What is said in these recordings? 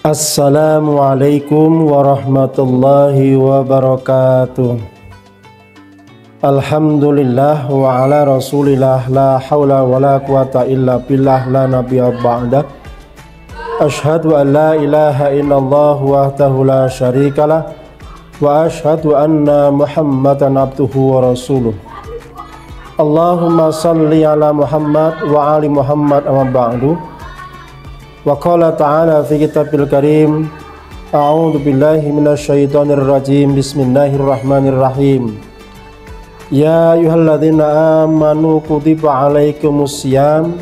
Assalamualaikum warahmatullahi wabarakatuh. Alhamdulillah wa ala rasulillah la hawla wa la quwata illa billah la nabiyya ba'da. Ashhadu an la ilaha illallah wahdahu la syarikalah wa ashhadu anna Muhammadan abduhu wa rasuluh. Allahumma salli ala Muhammad wa ali Muhammad amma ba'du. Wa qala ta'ala fi kitabil karim, a'udzu billahi minasyaitonir rajim, bismillahirrahmanirrahim. Ya ayyuhalladzina amanu kutiba alaikumus syiyam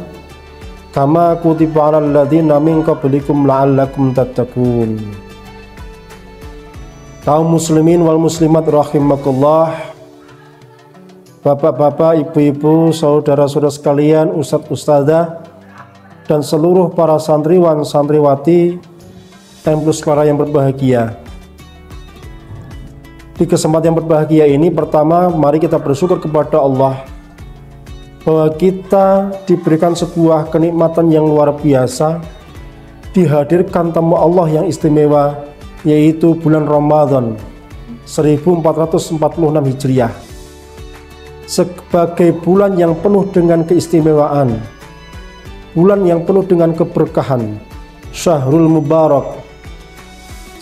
kama kutiba alal ladzina min qablikum la'allakum tattaqun. Kaum muslimin wal muslimat rahimakumullah, bapak-bapak, ibu-ibu, saudara-saudara sekalian, ustadz-ustadzah, dan seluruh para santriwan santriwati Tempus Clara yang berbahagia. Di kesempatan yang berbahagia ini, pertama mari kita bersyukur kepada Allah bahwa kita diberikan sebuah kenikmatan yang luar biasa, dihadirkan tamu Allah yang istimewa, yaitu bulan Ramadan 1446 Hijriah, sebagai bulan yang penuh dengan keistimewaan, bulan yang penuh dengan keberkahan, Syahrul Mubarak,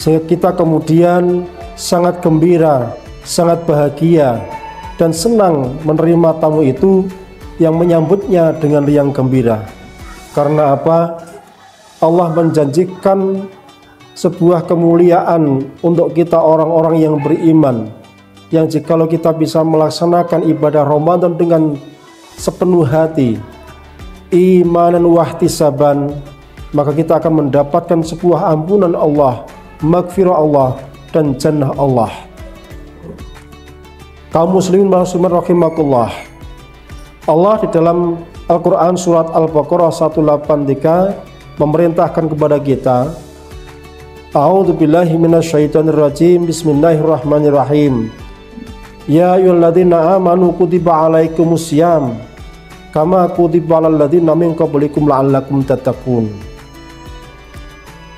sehingga kita kemudian sangat gembira, sangat bahagia, dan senang menerima tamu itu yang menyambutnya dengan riang gembira. Karena apa? Allah menjanjikan sebuah kemuliaan untuk kita orang-orang yang beriman, yang jikalau kita bisa melaksanakan ibadah Ramadan dengan sepenuh hati, imanan wahtisaban, maka kita akan mendapatkan sebuah ampunan Allah, maghfirah Allah, dan jannah Allah. Kaum muslimin wal muslimat rahimakumullah, Allah di dalam Al-Quran surat Al-Baqarah 183 memerintahkan kepada kita, a'udzu billahi minasyaitonir rajim, bismillahirrahmanirrahim. Ya ayyuhalladzina amanu kutiba alaikumus syiyam kama kutiba alal ladzina min qablikum la'allakum tattaqun.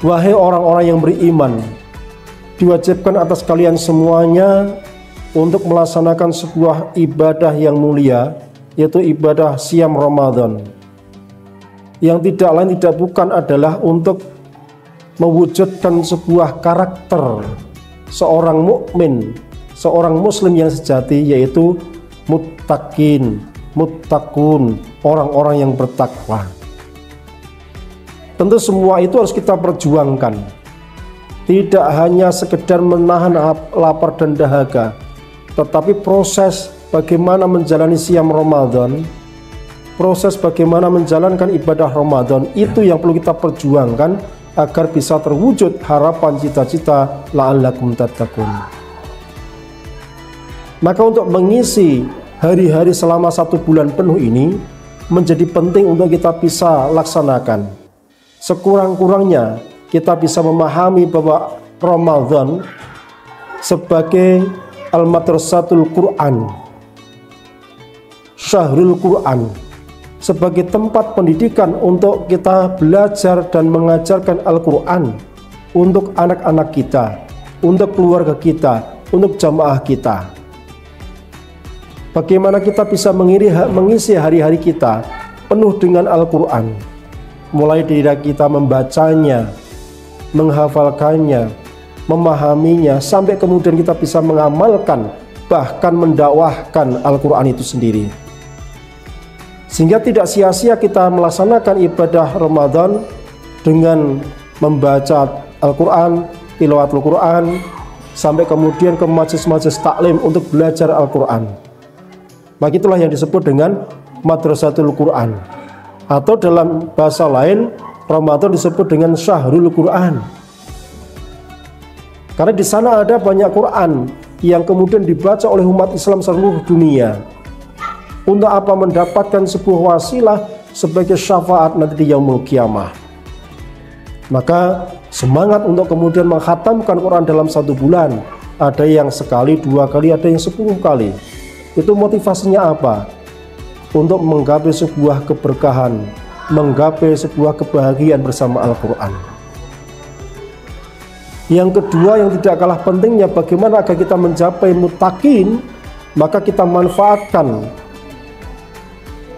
Wahai orang-orang yang beriman, diwajibkan atas kalian semuanya untuk melaksanakan sebuah ibadah yang mulia, yaitu ibadah Syiyam Ramadan, yang tidak lain tidak bukan adalah untuk mewujudkan sebuah karakter seorang mukmin, seorang muslim yang sejati, yaitu muttaqin, muttaqun, orang-orang yang bertakwa. Tentu semua itu harus kita perjuangkan, tidak hanya sekedar menahan lapar dan dahaga, tetapi proses bagaimana menjalani Syiyam Ramadan, proses bagaimana menjalankan ibadah Ramadan, itu yang perlu kita perjuangkan agar bisa terwujud harapan cita-cita la'allakum tattaqun. Maka untuk mengisi hari-hari selama 1 bulan penuh ini menjadi penting untuk kita bisa laksanakan. Sekurang-kurangnya kita bisa memahami bahwa Ramadan sebagai Al-Madrasatul Quran, Syahrul Quran, sebagai tempat pendidikan untuk kita belajar dan mengajarkan Al-Quran untuk anak-anak kita, untuk keluarga kita, untuk jamaah kita. Bagaimana kita bisa mengisi hari-hari kita penuh dengan Al-Quran, mulai dari kita membacanya, menghafalkannya, memahaminya, sampai kemudian kita bisa mengamalkan, bahkan mendakwahkan Al-Quran itu sendiri. Sehingga tidak sia-sia kita melaksanakan ibadah Ramadan dengan membaca Al-Quran, tilawat Al-Quran, sampai kemudian ke majelis-majelis taklim untuk belajar Al-Quran. Maka itulah yang disebut dengan Madrasatul Quran, atau dalam bahasa lain Ramadan disebut dengan Syahrul Quran, karena di sana ada banyak Quran yang kemudian dibaca oleh umat Islam seluruh dunia. Untuk apa? Mendapatkan sebuah wasilah sebagai syafaat nanti di yaumul qiyamah. Maka semangat untuk kemudian menghatamkan Quran dalam 1 bulan, ada yang sekali, 2 kali, ada yang 10 kali. Itu motivasinya apa? Untuk menggapai sebuah keberkahan, menggapai sebuah kebahagiaan bersama Al-Quran. Yang kedua yang tidak kalah pentingnya, bagaimana agar kita mencapai muttaqin, maka kita manfaatkan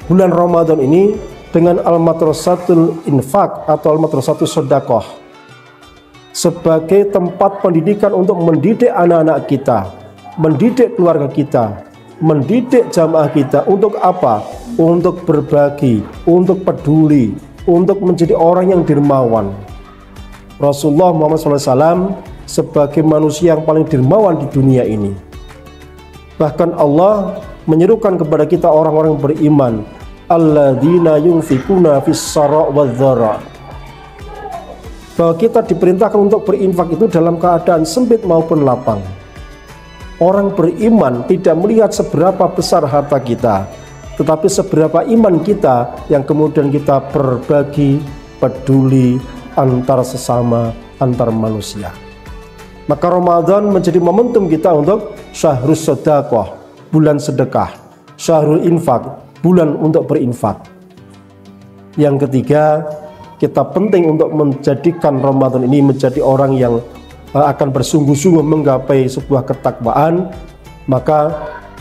bulan Ramadan ini dengan al-madrasatul infak atau al-madrasatul sedekah sebagai tempat pendidikan untuk mendidik anak-anak kita, mendidik keluarga kita, mendidik jamaah kita. Untuk apa? Untuk berbagi, untuk peduli, untuk menjadi orang yang dermawan. Rasulullah Muhammad SAW sebagai manusia yang paling dermawan di dunia ini. Bahkan Allah menyerukan kepada kita orang-orang beriman, alladzina yunfikuna fis sara' wadh-dhara, bahwa kita diperintahkan untuk berinfak itu dalam keadaan sempit maupun lapang. Orang beriman tidak melihat seberapa besar harta kita, tetapi seberapa iman kita yang kemudian kita berbagi, peduli antar sesama, antar manusia. Maka Ramadan menjadi momentum kita untuk syahrus sedekah, bulan sedekah, syahrul infak, bulan untuk berinfak. Yang ketiga, kita penting untuk menjadikan Ramadan ini menjadi orang yang akan bersungguh-sungguh menggapai sebuah ketakwaan. Maka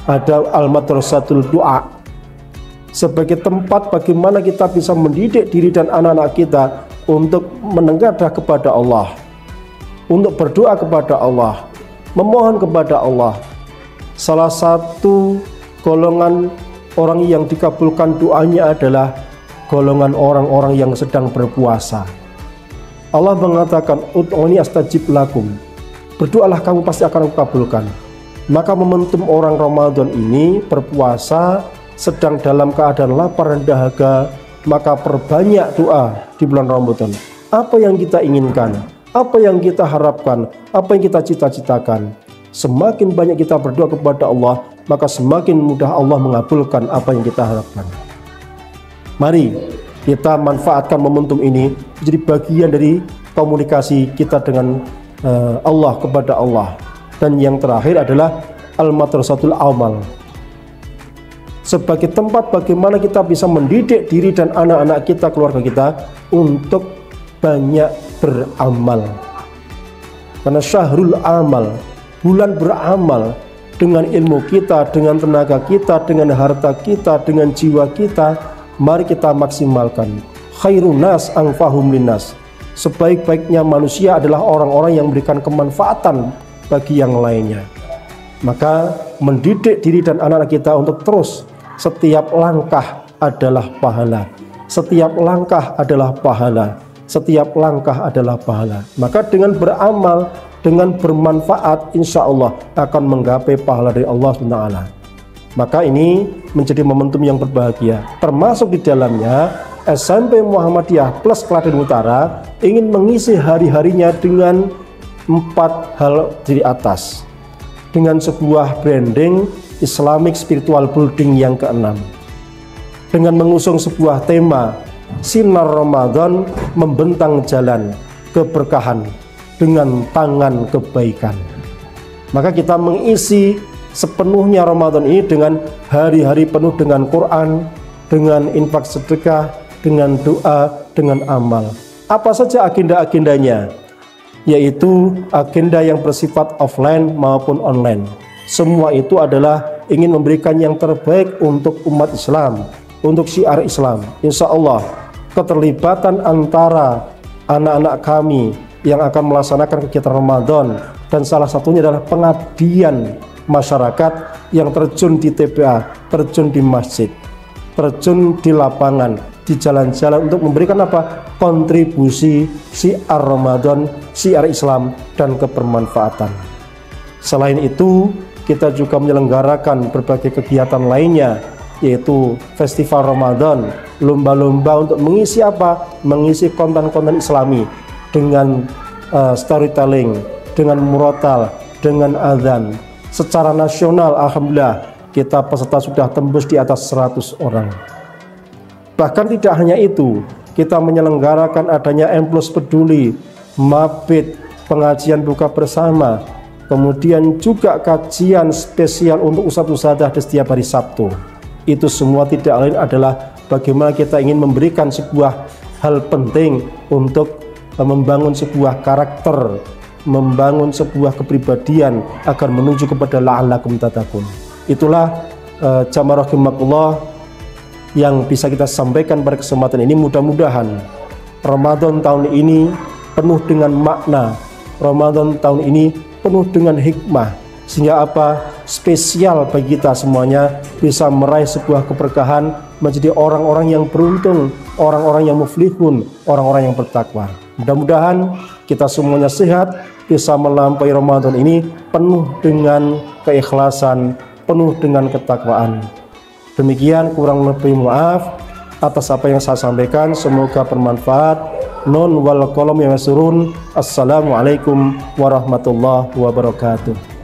ada al-madrasatul doa sebagai tempat bagaimana kita bisa mendidik diri dan anak-anak kita untuk menengadah kepada Allah, untuk berdoa kepada Allah, memohon kepada Allah. Salah satu golongan orang yang dikabulkan doanya adalah golongan orang-orang yang sedang berpuasa. Allah mengatakan, ud'uni astajib lakum, berdoalah kamu pasti akan kukabulkan. Maka momentum orang Ramadan ini berpuasa, sedang dalam keadaan lapar dan dahaga, maka perbanyak doa di bulan Ramadan. Apa yang kita inginkan, apa yang kita harapkan, apa yang kita cita-citakan, semakin banyak kita berdoa kepada Allah, maka semakin mudah Allah mengabulkan apa yang kita harapkan. Mari kita manfaatkan momentum ini menjadi bagian dari komunikasi kita dengan Allah, kepada Allah. Dan yang terakhir adalah al-madrasatul amal, sebagai tempat bagaimana kita bisa mendidik diri dan anak-anak kita, keluarga kita untuk banyak beramal. Karena syahrul amal, bulan beramal, dengan ilmu kita, dengan tenaga kita, dengan harta kita, dengan jiwa kita. Mari kita maksimalkan. Khairun nas anfa'uhum linnas, sebaik-baiknya manusia adalah orang-orang yang memberikan kemanfaatan bagi yang lainnya. Maka mendidik diri dan anak-anak kita untuk terus, setiap langkah adalah pahala, setiap langkah adalah pahala, setiap langkah adalah pahala. Maka dengan beramal, dengan bermanfaat, insya Allah akan menggapai pahala dari Allah SWT. Maka ini menjadi momentum yang berbahagia, termasuk di dalamnya SMP Muhammadiyah Plus Klaten Utara ingin mengisi hari-harinya dengan 4 hal di atas, dengan sebuah branding Islamic Spiritual Building yang ke-6, dengan mengusung sebuah tema Sinar Ramadan membentang jalan keberkahan dengan tangan kebaikan. Maka kita mengisi sepenuhnya Ramadan ini dengan hari-hari penuh dengan Quran, dengan infak sedekah, dengan doa, dengan amal. Apa saja agenda-agendanya? Yaitu agenda yang bersifat offline maupun online. Semua itu adalah ingin memberikan yang terbaik untuk umat Islam, untuk syiar Islam. Insya Allah keterlibatan antara anak-anak kami yang akan melaksanakan kegiatan Ramadan, dan salah satunya adalah pengabdian masyarakat yang terjun di TPA, terjun di masjid, terjun di lapangan, di jalan-jalan untuk memberikan apa? Kontribusi syiar Ramadan, syiar Islam, dan kebermanfaatan. Selain itu, kita juga menyelenggarakan berbagai kegiatan lainnya, yaitu festival Ramadan, lomba-lomba untuk mengisi apa? Mengisi konten-konten Islami dengan storytelling, dengan murotal, dengan azan. Secara nasional, alhamdulillah, kita peserta sudah tembus di atas 100 orang. Bahkan tidak hanya itu, kita menyelenggarakan adanya M+ peduli, mabit, pengajian buka bersama, kemudian juga kajian spesial untuk ustadz-ustadzah di setiap hari Sabtu. Itu semua tidak lain adalah bagaimana kita ingin memberikan sebuah hal penting untuk membangun sebuah karakter membangun sebuah kepribadian agar menuju kepada la'allakum tattaqun. Itulah jamaah rahimakumullah yang bisa kita sampaikan pada kesempatan ini. Mudah-mudahan Ramadan tahun ini penuh dengan makna, Ramadan tahun ini penuh dengan hikmah, sehingga spesial bagi kita semuanya bisa meraih sebuah keberkahan, menjadi orang-orang yang beruntung, orang-orang yang muflihun, orang-orang yang bertakwa. Mudah-mudahan kita semuanya sehat, bisa melampaui Ramadan ini penuh dengan keikhlasan, penuh dengan ketakwaan. Demikian, kurang lebih maaf atas apa yang saya sampaikan, semoga bermanfaat. Nun wal qalam yasurun. Assalamualaikum warahmatullahi wabarakatuh.